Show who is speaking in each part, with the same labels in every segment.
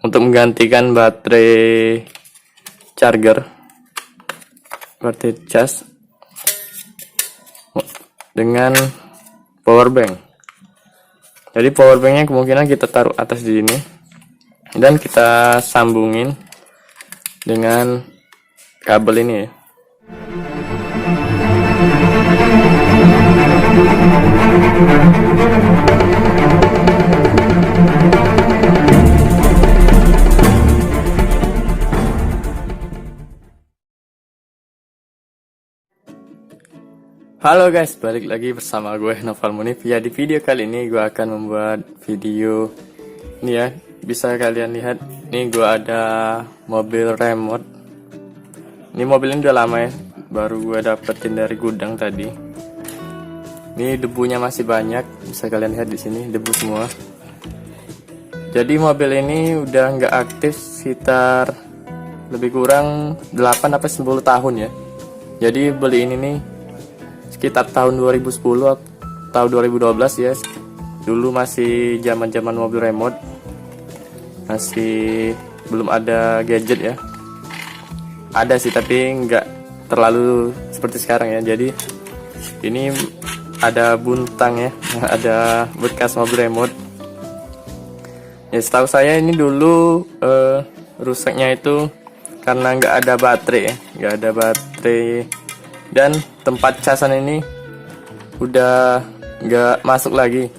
Speaker 1: untuk menggantikan baterai charger, baterai cas dengan power bank. Jadi power banknya kemungkinan kita taruh atas di sini dan kita sambungin dengan kabel ini ya. Halo guys, balik lagi bersama gue Noval Munif. Ya, di video kali ini gue akan membuat video ini ya. Bisa kalian lihat, nih gue ada mobil remote. Ini mobil ini udah lama ya, baru gue dapetin dari gudang tadi. Ini debunya masih banyak, bisa kalian lihat di sini debu semua. Jadi mobil ini udah nggak aktif sekitar lebih kurang 8 sampai 10 tahun ya. Jadi beli ini nih sekitar tahun 2010 atau 2012 ya. Dulu masih zaman-zaman mobil remote, masih belum ada gadget ya. Ada sih tapi nggak terlalu seperti sekarang ya. Jadi ini ada buntang ya, ada bekas mobil remote ya. Setahu saya ini dulu rusaknya itu karena nggak ada baterai ya, nggak ada baterai. Dan tempat casan ini udah nggak masuk lagi,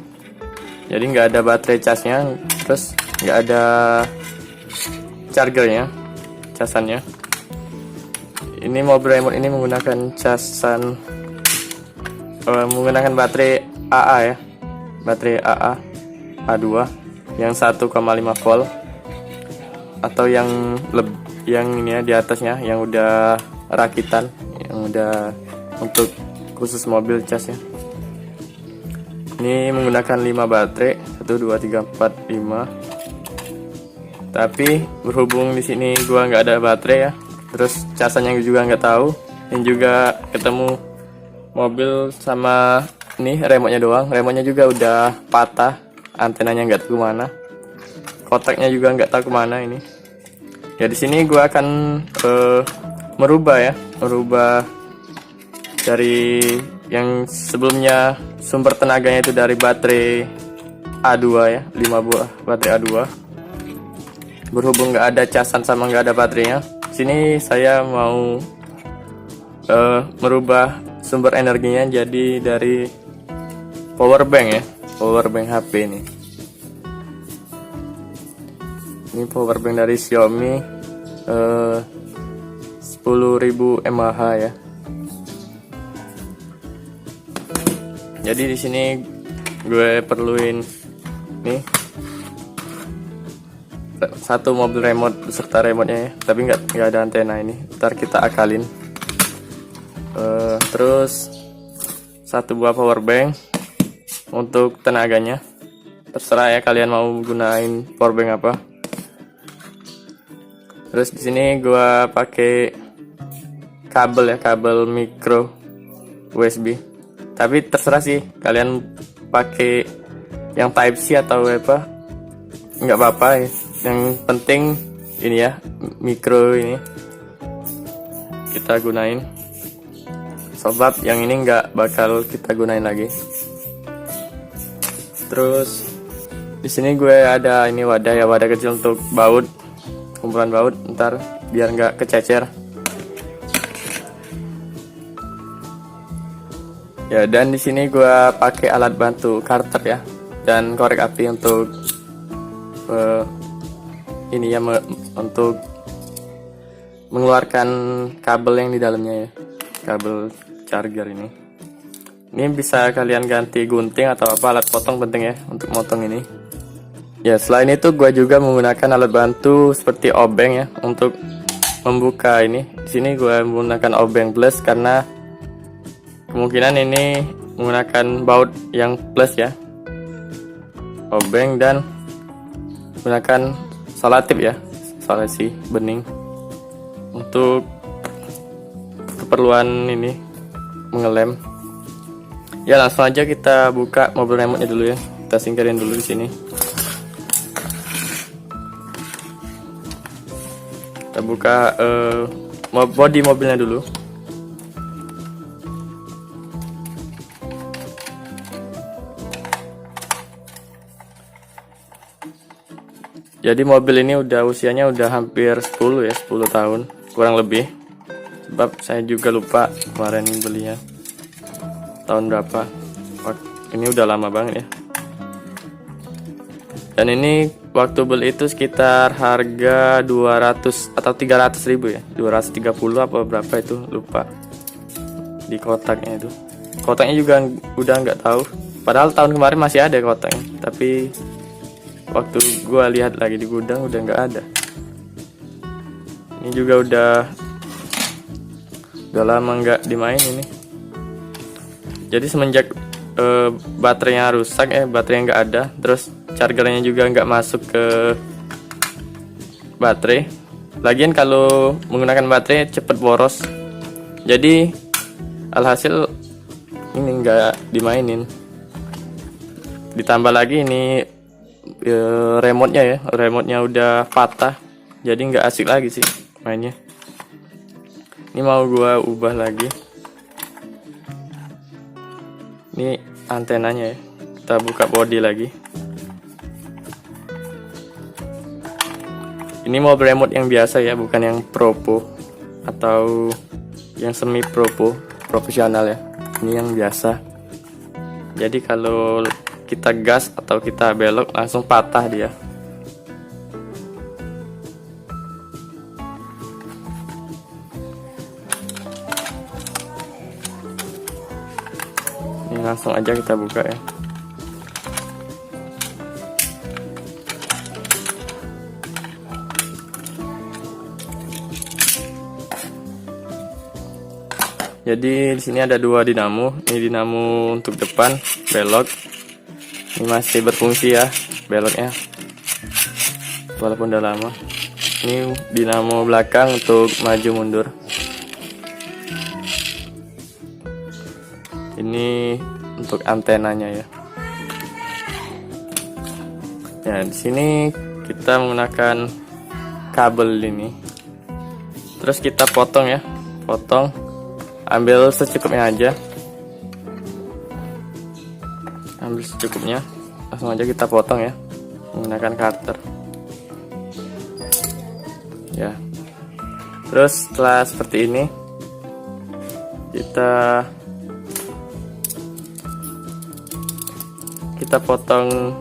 Speaker 1: jadi nggak ada baterai casnya, terus nggak ada chargernya, casannya. Ini mobil remote ini menggunakan casan, menggunakan baterai AA ya, baterai AA A2 yang 1,5 volt, atau yang ini ya di atasnya yang udah rakitan, yang udah untuk khusus mobil cas ya. Ini menggunakan 5 baterai, 1 2 3 4 5. Tapi berhubung di sini gua nggak ada baterai ya, terus casannya juga nggak tahu, dan juga ketemu mobil sama ini remote-nya doang. Remote-nya juga udah patah, antenanya nggak tahu kemana, kotaknya juga nggak tahu kemana ini. Ya di sini gua akan merubah dari yang sebelumnya sumber tenaganya itu dari baterai A2 ya, 5 buah baterai A2. Berhubung nggak ada casan sama nggak ada baterainya, sini saya mau merubah sumber energinya jadi dari power bank ya, power bank HP ini. Ini power bank dari Xiaomi 10.000 mAh ya. Jadi di sini gue perluin nih satu mobil remote beserta remote-nya ya, tapi nggak ada antena ini. Ntar kita akalin. Terus satu buah power bank untuk tenaganya. Terserah ya kalian mau gunain power bank apa. Terus di sini gua pakai kabel ya, kabel micro USB. Tapi terserah sih kalian pakai yang Type C atau apa, nggak apa-apa ya. Yang penting ini ya, micro ini kita gunain. Sebab yang ini nggak bakal kita gunain lagi. Terus di sini gue ada ini wadah ya, wadah kecil untuk baut, kumpulan baut, ntar biar nggak kececer ya. Dan di sini gue pakai alat bantu karter ya, dan korek api untuk ini ya, untuk mengeluarkan kabel yang di dalamnya ya, kabel charger ini. Ini bisa kalian ganti gunting atau apa, alat potong penting ya untuk motong ini. Ya, selain itu gue juga menggunakan alat bantu seperti obeng ya untuk membuka ini. Di sini gue menggunakan obeng plus karena kemungkinan ini menggunakan baut yang plus ya. Obeng dan menggunakan salatip ya, salasi bening untuk keperluan ini mengelem. Ya, langsung aja kita buka mobil remote-nya dulu ya. Kita singkirin dulu di sini. Kita buka bodi mobilnya dulu. Jadi mobil ini usianya udah hampir 10 ya, 10 tahun kurang lebih. Sebab saya juga lupa kemarin belinya tahun berapa. Ini udah lama banget ya. Dan ini waktu beli itu sekitar harga 200 atau 300 ribu ya, 230 apa berapa itu, lupa. Di kotaknya itu, kotaknya juga udah nggak tahu, padahal tahun kemarin masih ada kotaknya, tapi waktu gua lihat lagi di gudang udah nggak ada. Ini juga udah lama nggak dimain ini. Jadi semenjak baterainya rusak, baterai nggak ada, terus chargernya juga nggak masuk ke baterai. Lagian kalau menggunakan baterai cepet boros. Jadi alhasil ini nggak dimainin. Ditambah lagi ini remote-nya ya, remote-nya udah patah, jadi nggak asik lagi sih mainnya. Ini mau gua ubah lagi. Ini antenanya ya, kita buka body lagi. Ini mobil remote yang biasa ya, bukan yang propo atau yang semi profesional ya. Ini yang biasa. Jadi kalau kita gas atau kita belok langsung patah dia. Ini langsung aja kita buka ya. Jadi di sini ada dua dinamo. Ini dinamo untuk depan belok. Ini masih berfungsi ya beloknya, walaupun udah lama. Ini dinamo belakang untuk maju mundur. Ini untuk antenanya ya. Ya di sini kita menggunakan kabel ini. Terus kita potong ya, ambil secukupnya aja. Ambil secukupnya, langsung aja kita potong ya menggunakan cutter ya. Terus setelah seperti ini kita potong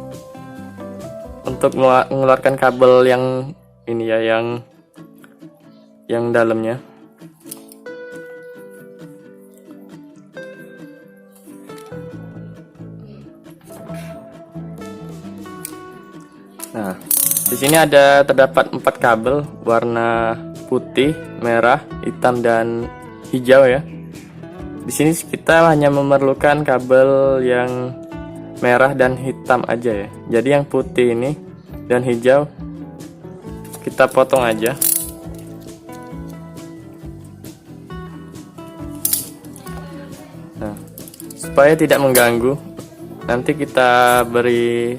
Speaker 1: untuk mengeluarkan kabel yang ini ya, yang dalamnya. Nah, di sini terdapat 4 kabel warna putih, merah, hitam dan hijau ya. Di sini kita hanya memerlukan kabel yang merah dan hitam aja ya. Jadi yang putih ini dan hijau kita potong aja. Nah, supaya tidak mengganggu, nanti kita beri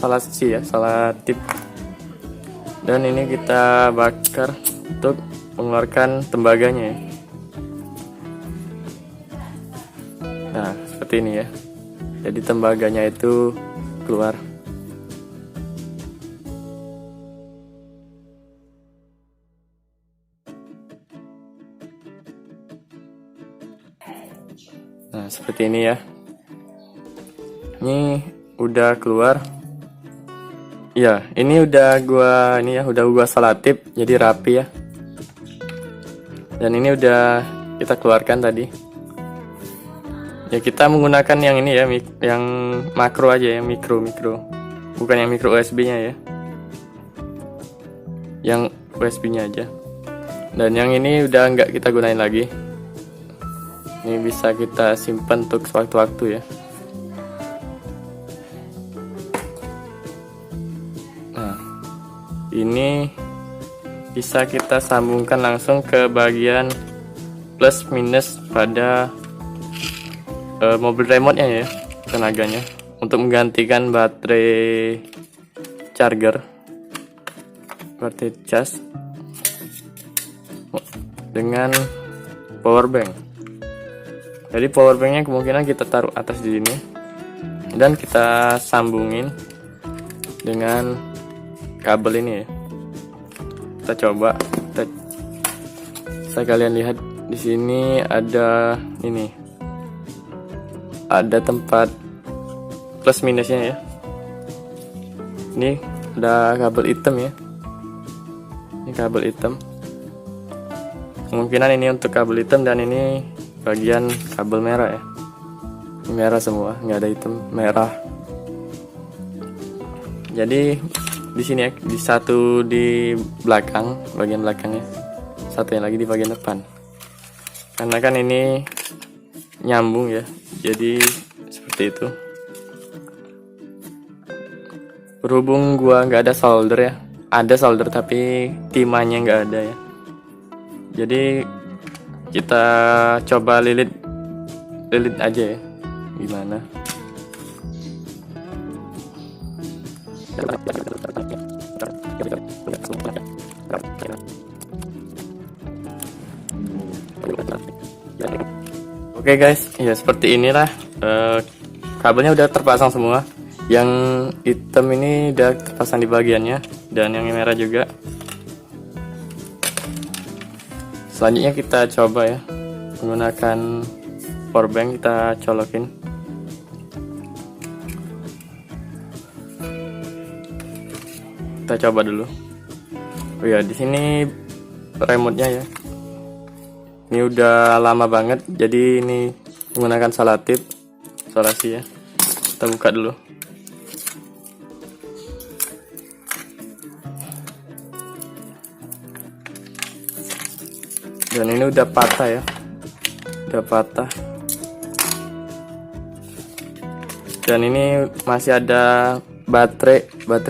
Speaker 1: salah tip, dan ini kita bakar untuk mengeluarkan tembaganya ya. Nah seperti ini ya, jadi tembaganya itu keluar. Nah seperti ini ya, ini udah keluar. Ya, ini udah gua salatip jadi rapi ya. Dan ini udah kita keluarkan tadi. Ya kita menggunakan yang ini ya, yang makro aja ya, mikro. Bukan yang micro USB-nya ya. Yang USB-nya aja. Dan yang ini udah nggak kita gunain lagi. Ini bisa kita simpan untuk sewaktu-waktu ya. Ini bisa kita sambungkan langsung ke bagian plus minus pada mobil remote-nya ya, tenaganya, untuk menggantikan baterai charger, baterai cas. dengan power bank. Jadi power banknya kemungkinan kita taruh atas di sini dan kita sambungin dengan kabel ini ya. Kita coba. Bisa kalian lihat di sini ada ini, ada tempat plus minusnya ya. Ini ada kabel hitam ya. Ini kabel hitam. Kemungkinan ini untuk kabel hitam dan ini bagian kabel merah ya. Ini merah semua, nggak ada hitam, merah. Jadi di sini ya, di satu di belakang, bagian belakangnya, satu yang lagi di bagian depan. Karena kan ini nyambung ya, jadi seperti itu. Berhubung gua nggak ada solder ya, ada solder tapi timahnya nggak ada ya. Jadi kita coba lilit aja ya, gimana? Oke guys, ya seperti inilah kabelnya udah terpasang semua. Yang hitam ini udah terpasang di bagiannya dan yang merah juga. Selanjutnya kita coba ya, menggunakan power bank kita colokin. Kita coba dulu. Oh ya, di sini remote-nya ya. Ini udah lama banget, jadi ini menggunakan solasi ya. Kita buka dulu. Dan ini udah patah ya, udah patah. Dan ini masih ada baterai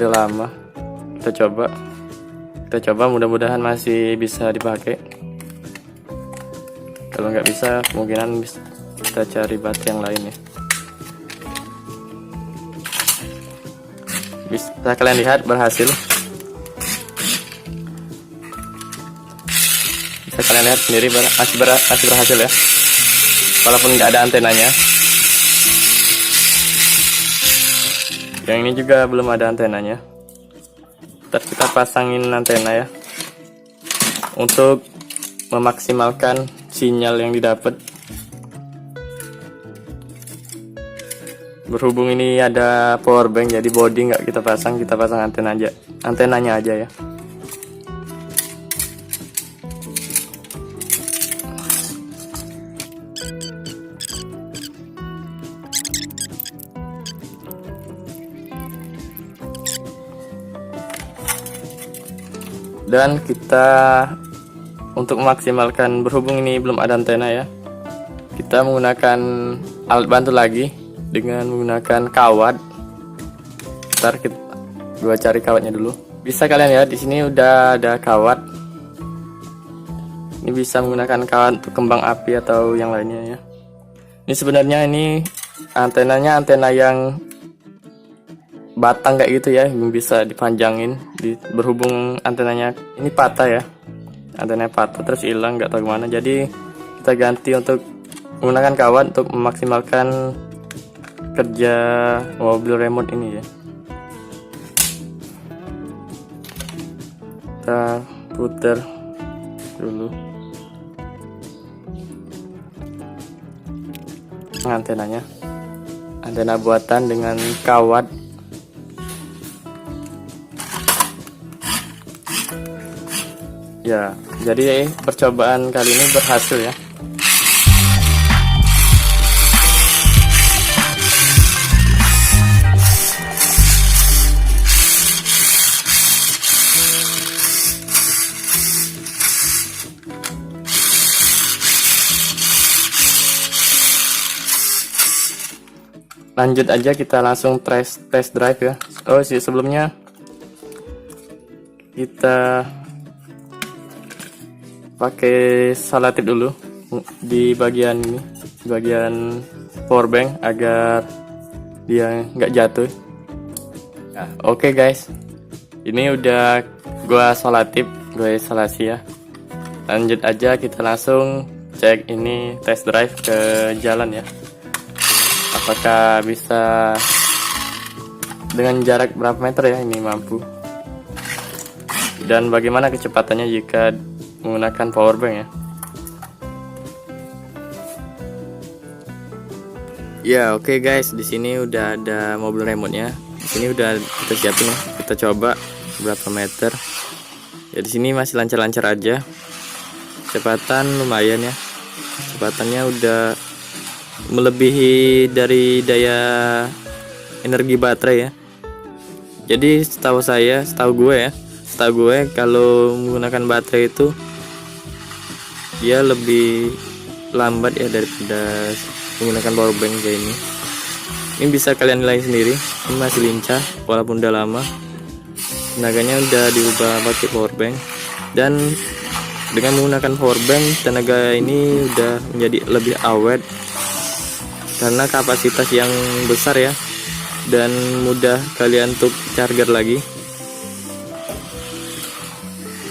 Speaker 1: lama. Kita coba mudah-mudahan masih bisa dipakai. Kalau nggak bisa, kemungkinan kita cari baterai yang lain ya. Bisa kalian lihat berhasil. Bisa kalian lihat sendiri masih berhasil ya. Walaupun nggak ada antenanya. Yang ini juga belum ada antenanya. Ntar kita pasangin antena ya, untuk memaksimalkan sinyal yang didapat. Berhubung ini ada power bank, jadi body nggak kita pasang antenanya aja ya. Dan kita untuk memaksimalkan, berhubung ini belum ada antena ya, kita menggunakan alat bantu lagi dengan menggunakan kawat. Ntar gua cari kawatnya dulu. Bisa kalian lihat di sini udah ada kawat. Ini bisa menggunakan kawat untuk kembang api atau yang lainnya ya. Ini sebenarnya ini antenanya antena yang batang kayak gitu ya, yang bisa dipanjangin. Berhubung antenanya ini patah ya, antenanya patah terus hilang, nggak tahu kemana, jadi kita ganti untuk menggunakan kawat untuk memaksimalkan kerja mobil remote ini ya. Kita putar dulu antenanya, antena buatan dengan kawat. Ya, jadi percobaan kali ini berhasil ya. Lanjut aja, kita langsung test drive ya. Oh sih, sebelumnya kita pakai selotip dulu di bagian ini, bagian power bank, agar dia nggak jatuh. Nah, oke guys, ini udah gua selotip, gua isolasi ya. lanjut aja, kita langsung cek ini test drive ke jalan ya, apakah bisa dengan jarak berapa meter ya ini mampu, dan bagaimana kecepatannya jika menggunakan powerbank ya. Ya oke guys, di sini udah ada mobil remote-nya. Di sini udah kita siapin ya. Kita coba berapa meter. Ya di sini masih lancar-lancar aja. Kecepatan lumayan ya. Kecepatannya udah melebihi dari daya energi baterai ya. Jadi setahu gue kalau menggunakan baterai itu dia lebih lambat ya daripada menggunakan powerbank kayak ini. Ini bisa kalian nilai sendiri, ini masih lincah walaupun udah lama, tenaganya udah diubah pakai powerbank, dan dengan menggunakan powerbank tenaga ini udah menjadi lebih awet karena kapasitas yang besar ya, dan mudah kalian untuk charger lagi.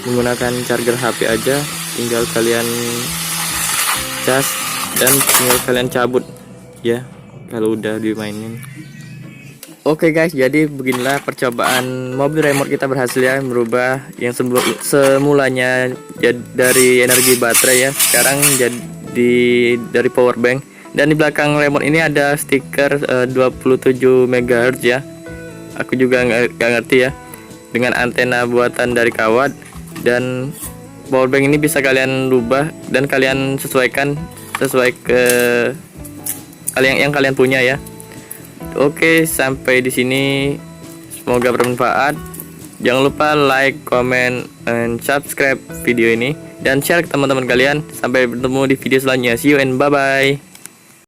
Speaker 1: Menggunakan charger HP aja, tinggal kalian cas dan tinggal kalian cabut ya kalau udah dimainin. Oke guys, jadi beginilah percobaan mobil remote kita berhasil ya, merubah yang semulanya dari energi baterai ya, sekarang jadi dari powerbank. Dan di belakang remote ini ada stiker 27 MHz ya, aku juga nggak ngerti ya, dengan antena buatan dari Kawat. Dan powerbank ini bisa kalian rubah dan kalian sesuaikan sesuai ke yang kalian punya ya. Oke, sampai di sini semoga bermanfaat. Jangan lupa like, comment, and subscribe video ini dan share ke teman-teman kalian. Sampai bertemu di video selanjutnya. See you and bye bye.